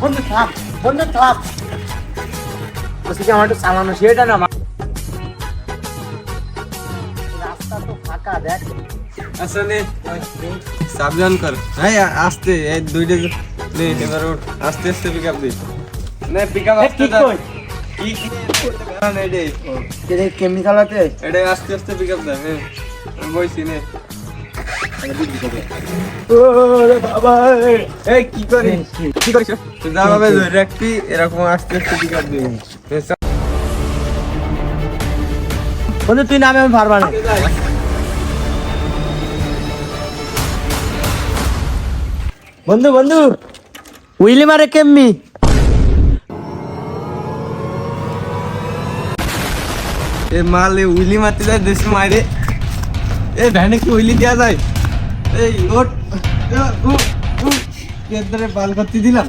বন্ধু থাম, বন্ধু থাম। বলছি কি আমার একটু চালানো সেটা না, রাস্তা তো ফাঁকা দেখ। আসলে সাবধান কর। হ্যাঁ আস্তে, এই দুইটা নে এবার ওঠ, আস্তে আস্তে পিকআপ দে। নে পিকআপ এ, আস্তে কি দে। কই? কি গান এডে? এটা কেমনি চালাতে? এডে আস্তে আস্তে পিকআপ দে। হ্যাঁ আমি বইছি নে। ওরে বাবা, এই কি করিস? কি করিস? তুই যা ভাবে ধরে রাখবি, এরকম আস্তে আস্তে পিকআপ দে। বন্ধু তুই নামে আমি পারবা না। বন্ধু বন্ধু উইলি মারে কেমনি? এ মালে উইলি মারতে যায় দেশ মারে। এ ভ্যানে কি উইলি দেওয়া যায়? এই ওট, কে ধরে বাল করতে দিলাম?